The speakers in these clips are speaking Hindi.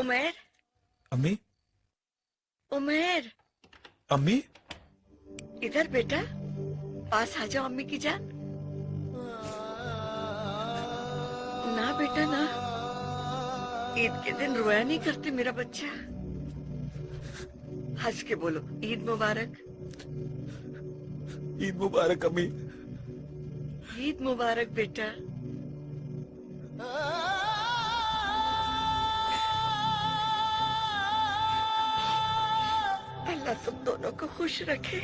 उमेर, अम्मी, उमेर, अम्मी, इधर बेटा, पास आ जाओ अम्मी की जान। ना बेटा ना, ईद के दिन रोया नहीं करते मेरा बच्चा। हंस के बोलो ईद मुबारक। ईद मुबारक अम्मी। ईद मुबारक बेटा। अल्लाह तुम दोनों को खुश रखे।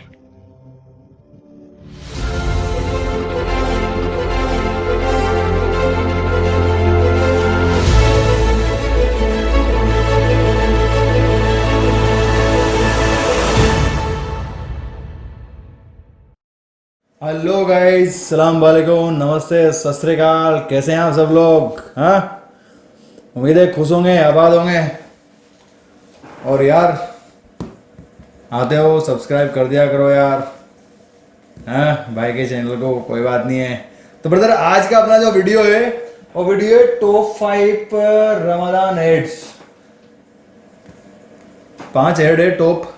हेलो गाइस, सलाम वालेकुम, नमस्ते, सत श्री अकाल। कैसे हैं आप सब लोग? हाँ, उम्मीद है खुश होंगे, आबाद होंगे। और यार, आते हो सब्सक्राइब कर दिया करो यार। हाँ, भाई के चैनल को, कोई बात नहीं है। तो ब्रदर, आज का अपना जो वीडियो है वो वीडियो है टॉप 5 रमजान एड्स। 5 एड है टॉप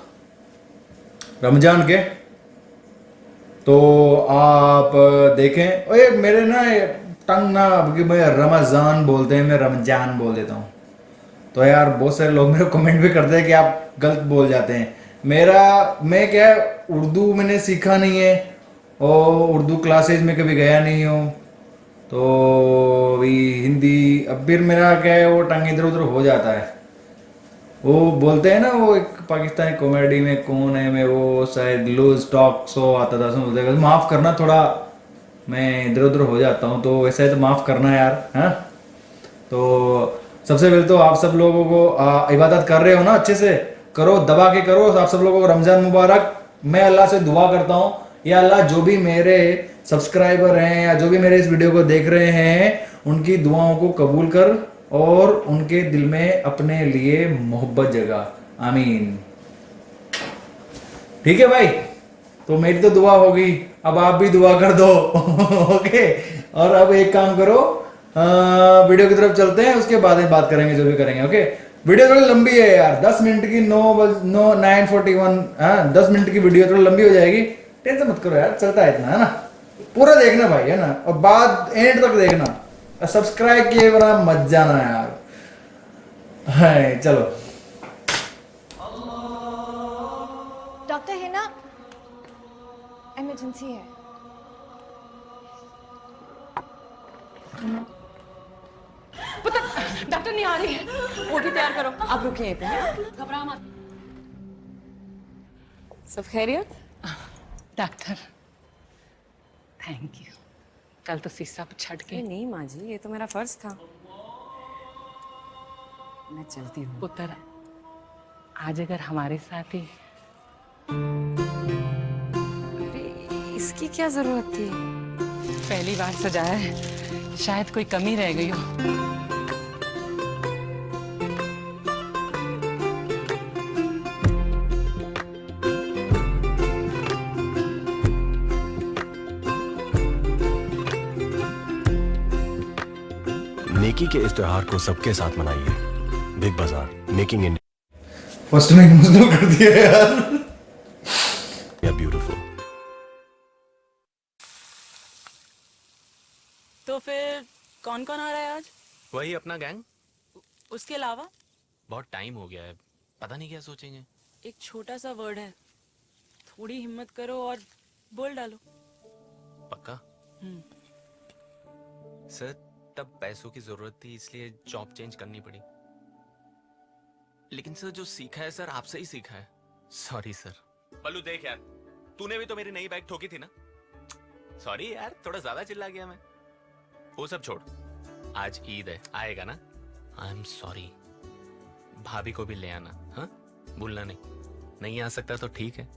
रमजान के। तो आप देखें। ओए मेरे ना टंग ना, कि मैं रमजान बोलते हैं, मैं रमजान बोल देता हूँ। तो यार बहुत सारे लोग मेरे कमेंट भी करते हैं कि आप गलत बोल जाते हैं। मैं क्या, उर्दू मैंने सीखा नहीं है और उर्दू क्लासेज में कभी गया नहीं हूँ। तो अभी हिंदी, अब फिर मेरा क्या है, वो टंग इधर उधर हो जाता है। वो बोलते हैं ना, वो एक पाकिस्तानी कॉमेडी में कौन है, मैं वो शायद लूज टॉक शो आता था, बोलते हैं माफ़ करना, थोड़ा मैं इधर उधर हो जाता हूँ, तो वैसे है तो माफ़ करना यार। हाँ, तो सबसे पहले तो आप सब लोगों को इबादत कर रहे हो ना, अच्छे से करो, दबा के करो। आप सब लोगों को रमज़ान मुबारक। मैं अल्लाह से दुआ करता हूँ, या अल्लाह जो भी मेरे सब्सक्राइबर हैं या जो भी मेरे इस वीडियो को देख रहे हैं, उनकी दुआओं को कबूल कर और उनके दिल में अपने लिए मोहब्बत जगा। आमीन। ठीक है भाई, तो मेरी तो दुआ होगी, अब आप भी दुआ कर दो। ओके। और अब एक काम करो, वीडियो की तरफ चलते हैं, उसके बाद में बात करेंगे जो भी करेंगे। ओके, वीडियो थोड़ी लंबी है यार, 10 मिनट की। 9:41। हाँ, 10 मिनट की वीडियो थोड़ी लंबी हो जाएगी। टेंशन मत करो यार, चलता है इतना, है ना। पूरा देखना भाई, है ना, और बाद एंड तक देखना। सब्सक्राइब किए बिना मत जाना यार। हाय, चलो। डॉक्टर है ना, इमरजेंसी है। डॉक्टर नहीं आ रही है, ओटी तैयार करो। आप रुकिए यहीं पे, घबरा मत। सब खैरियत? Doctor thank you. कल तो शीशा पर छट के। नहीं माँ जी, ये तो मेरा फर्ज था। मैं चलती हूँ। पुत्र, आज अगर हमारे साथ ही। अरे इसकी क्या जरूरत थी? पहली बार सजाया है, शायद कोई कमी रह गई हो। नेकी के इस त्योहार को सबके साथ मनाइए। बिग बाजार, मेकिंग इंडिया फर्स्ट में इमोशनल कर दिया यार। ब्यूटीफुल। तो फिर कौन कौन आ रहा है आज? वही अपना गैंग। उसके अलावा? बहुत टाइम हो गया है, पता नहीं क्या सोचेंगे। एक छोटा सा वर्ड है, थोड़ी हिम्मत करो और बोल डालो। पक्का? सर, तब पैसों की जरूरत थी, इसलिए जॉब चेंज करनी पड़ी। लेकिन सर, जो सीखा है सर आपसे ही सीखा है। Sorry sir. बल्लू देख यार, तूने भी तो मेरी नई बाइक ठोकी थी ना। सॉरी यार, थोड़ा ज्यादा चिल्ला गया मैं। वो सब छोड़, आज ईद है, आएगा ना? I am sorry. भाभी को भी ले आना, हाँ? भूलना नहीं। नहीं आ सकता तो ठीक है,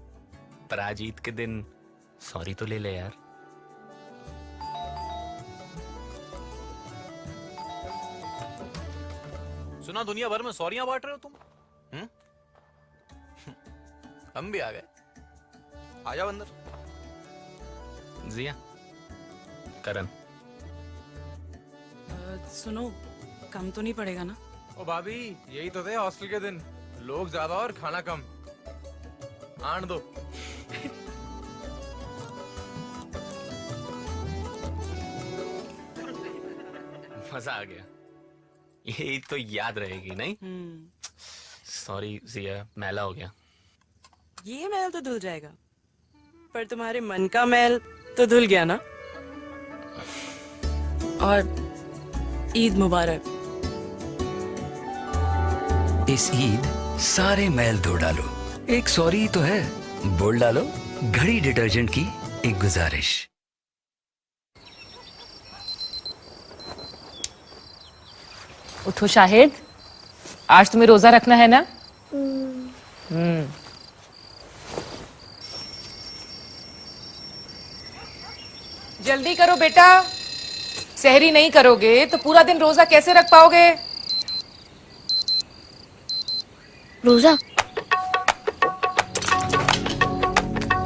पर आज ईद के दिन सॉरी तो ले ले यार। सुना दुनिया भर में सॉरियां बांट रहे हो तुम? हम भी आ गए। आ जाओ अंदर। जिया, करण। सुनो, कम तो नहीं पड़ेगा ना? ओ भाभी, यही तो थे हॉस्टल के दिन, लोग ज्यादा और खाना कम। आन दो। मजा आ गया। ये तो याद रहेगी नहीं? सॉरी जिया, मैला हो गया। ये मैल तो धुल जाएगा, पर तुम्हारे मन का मैल तो धुल गया ना। और ईद मुबारक। इस ईद सारे मैल धो डालो। एक सॉरी तो है, बोल डालो घड़ी डिटर्जेंट की एक गुजारिश। उठो शाहिद, आज तुम्हें रोजा रखना है ना? जल्दी करो बेटा, सहरी नहीं करोगे तो पूरा दिन रोजा कैसे रख पाओगे? रोजा?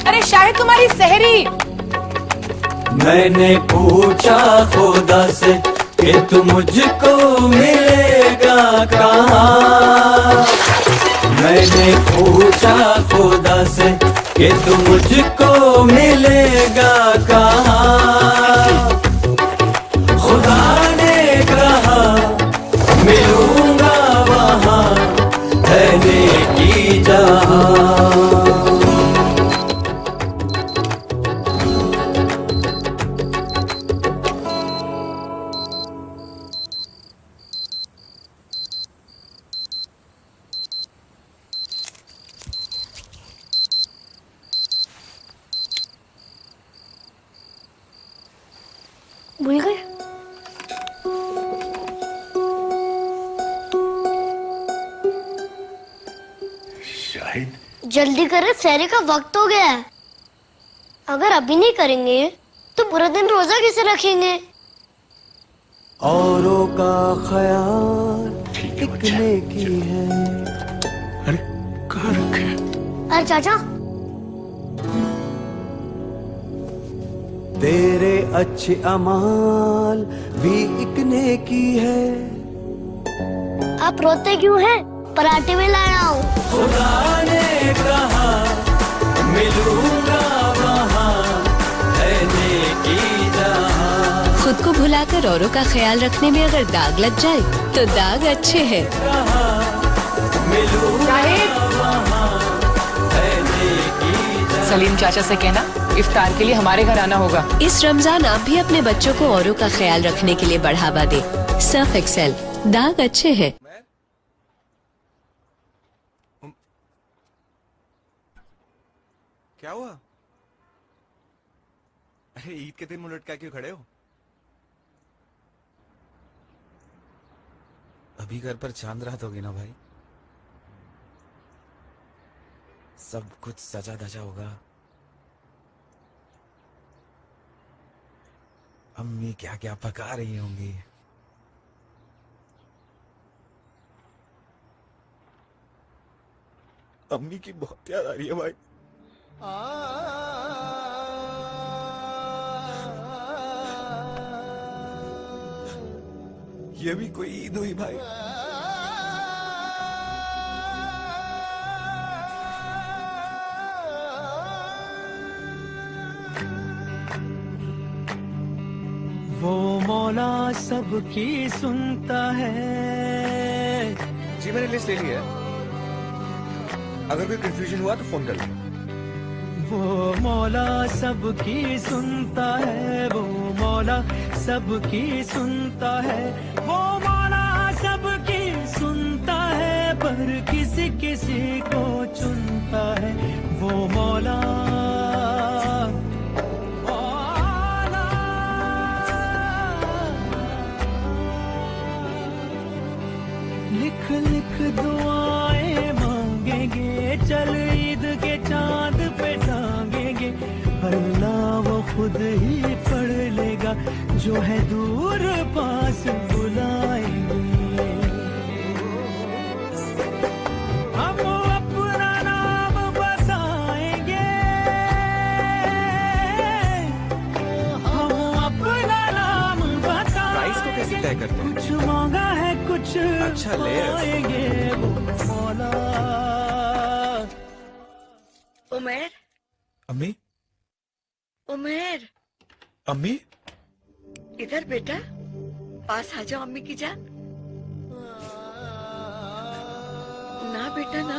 अरे शाहिद, तुम्हारी सहरी। मैंने पूछा खुदा से कि तू मुझको मिलेगा कहाँ। मैंने पूछा खुदा से कि तू मुझको मिलेगा कहाँ। खुदा ने कहा मिलूंगा वहाँ है नेकी जहाँ। भूल गए? शाहिद, जल्दी करें, सहरी का वक्त हो गया है। अगर अभी नहीं करेंगे तो पूरा दिन रोजा कैसे रखेंगे? औरों का ख्याल एक नेकी है। अरे कहाँ रखे? अरे चाचा, तेरे अच्छे अमाल भी एक नेकी है। आप रोते क्यों हैं? पराठे में लाया हूँ। खुदा ने कहा मिलूंगा वहाँ है नेकी जहाँ। खुद को भुलाकर औरों का ख्याल रखने में अगर दाग लग जाए तो दाग अच्छे हैं। सलीम चाचा से कहना इफ्तार के लिए हमारे घर आना होगा। इस रमजान आप भी अपने बच्चों को औरों का ख्याल रखने के लिए बढ़ावा दे। सर्फ एक्सेल, दाग अच्छे हैं। क्या हुआ? अरे ईद के दिन मुंह लटका क्यों खड़े हो? अभी घर पर चांद रात होगी ना भाई, सब कुछ सजा धजा होगा। अम्मी क्या क्या पका रही होंगी। अम्मी की बहुत याद आ रही है भाई। ये भी कोई ईद हुई भाई। वो मौला सबकी सुनता है। जी मैंने लिस्ट ले ली है, अगर कोई कंफ्यूजन हुआ तो फोन कर लो। वो मौला सबकी सुनता है, वो मौला सबकी सुनता है, वो मौला सबकी सुनता है, पर किसी किसी को चुनता है वो मौला। लिख लिख दुआएं मांगेंगे, चल ईद के चांद पे टांगेंगे, अल्लाह वो खुद ही पढ़ लेगा, जो है दूर पास बुलाएंगे। हम अपना नाम बताएंगे, हम अपना नाम बताएंगे। प्राइस को कैसे तय करते हैं? कुछ मांगा है कुछ अच्छा ले उमेर, अम्मी उमेर, अम्मी इधर बेटा, पास आ जाओ अम्मी की जान। ना बेटा ना,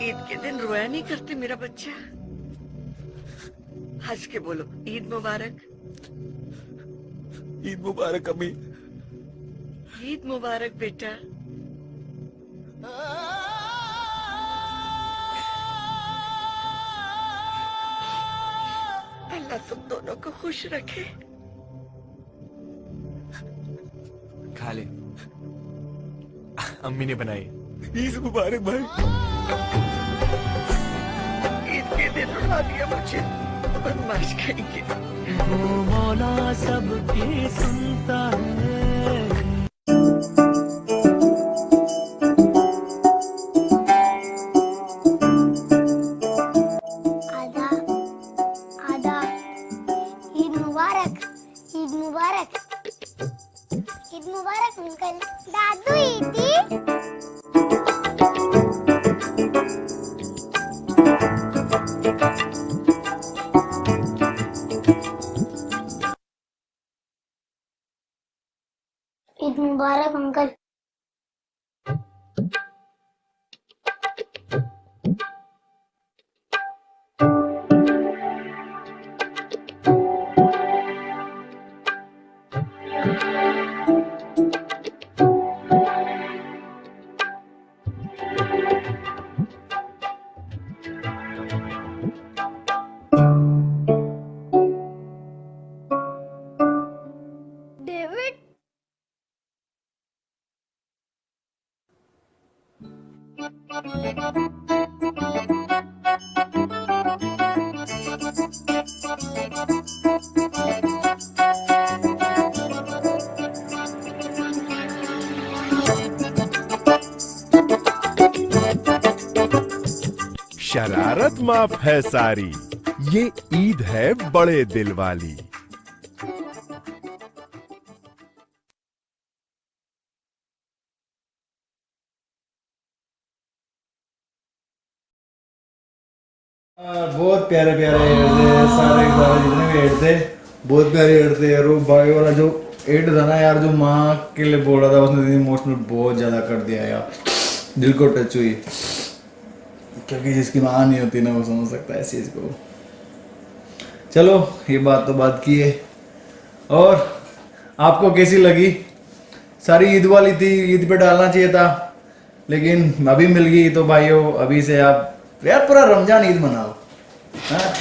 ईद के दिन रोया नहीं करते मेरा बच्चा। हंस के बोलो ईद मुबारक। ईद मुबारक अम्मी। ईद मुबारक बेटा। अल्लाह तुम दोनों को खुश रखे। खा ले, अम्मी ने बनाई। ईद मुबारक भाई। ईद के दिन रुला दिया मुझे, बदमाश कहेंगे। वो मौला सबकी सुनता है। आदा आदा ईद मुबारक, ईद मुबारक, ईद मुबारक अंकल। दादू ईदी। ईद मुबारक अंकल। डेविड शरारत माफ है सारी, ये ईद है बड़े दिल वाली। बहुत प्यारे प्यारे एड थे, सारे सारे जितने भी एड थे बहुत प्यारे एड थे यार। वो भाई वाला जो एड था ना यार, जो माँ के लिए बोल रहा था, उसने इमोशनल बहुत ज़्यादा कर दिया यार, दिल को टच हुई। क्योंकि जिसकी माँ नहीं होती ना वो समझ सकता है इस चीज़ को। चलो ये बात तो बात की है। और आपको कैसी लगी? सारी ईद वाली थी, ईद पे डालना चाहिए था, लेकिन अभी मिल गई तो भाइयों अभी से आप यार पूरा रमजान ईद मनाओ, हाँ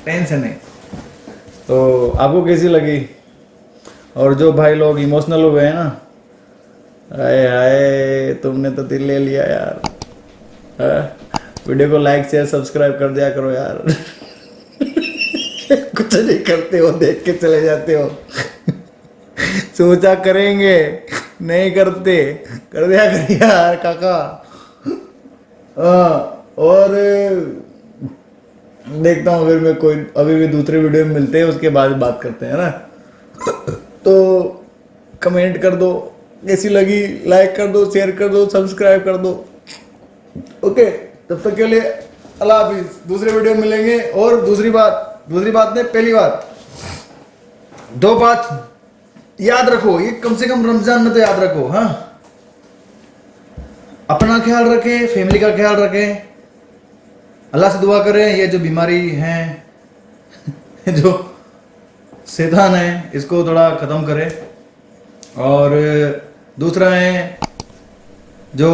टेंशन नहीं। तो आपको कैसी लगी? और जो भाई लोग इमोशनल हुए हैं ना, आए आए तुमने तो दिल ले लिया यार। वीडियो को लाइक शेयर सब्सक्राइब कर दिया करो यार। कुछ नहीं करते हो, देख के चले जाते हो। सोचा करेंगे, नहीं करते, कर दिया कर यार काका। और देखता हूँ फिर मैं कोई अभी भी दूसरे वीडियो में मिलते हैं, उसके बाद बात करते हैं ना। तो कमेंट कर दो कैसी लगी, लाइक कर दो, शेयर कर दो, सब्सक्राइब कर दो। ओके, तब तक के लिए अल्लाह हाफिज। दूसरे वीडियो में मिलेंगे। और दूसरी बात नहीं, पहली बात, दो बात याद रखो, ये कम से कम रमजान में तो याद रखो। हाँ, अपना ख्याल रखें, फैमिली का ख्याल रखें, अल्लाह से दुआ करें ये जो बीमारी है जो शैतान है इसको थोड़ा ख़त्म करें। और दूसरा है जो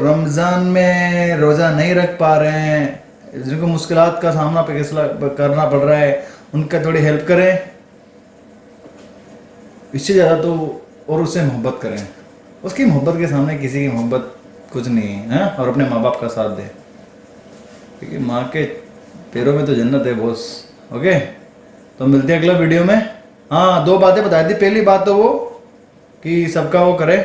रमज़ान में रोज़ा नहीं रख पा रहे हैं, जिनको मुश्किलात का सामना करना पड़ रहा है, उनका थोड़ी हेल्प करें। इससे ज़्यादा तो और उससे मोहब्बत करें। उसकी मोहब्बत के सामने किसी की मोहब्बत कुछ नहीं है। और अपने माँ बाप का साथ दें, क्योंकि माँ के पैरों में तो जन्नत है बॉस। ओके, तो मिलते हैं अगला वीडियो में। हाँ, दो बातें बता दी। पहली बात तो वो कि सबका वो करें,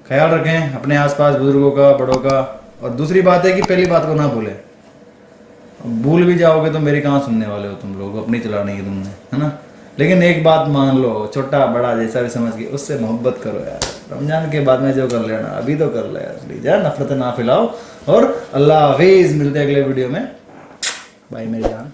ख्याल रखें अपने आसपास बुजुर्गों का, बड़ों का। और दूसरी बात है कि पहली बात को ना भूलें। भूल भी जाओगे तो मेरी कहाँ सुनने वाले हो तुम लोग, अपनी चलानी है तुमने, है ना। लेकिन एक बात मान लो, छोटा बड़ा जैसा भी समझ के उससे मोहब्बत करो यार। रमजान के बाद में जो कर लेना अभी तो कर ले यार, प्लीज यार, नफरत ना फैलाओ। और अल्लाह हाफिज, मिलते हैं अगले वीडियो में। बाय मेरी जान।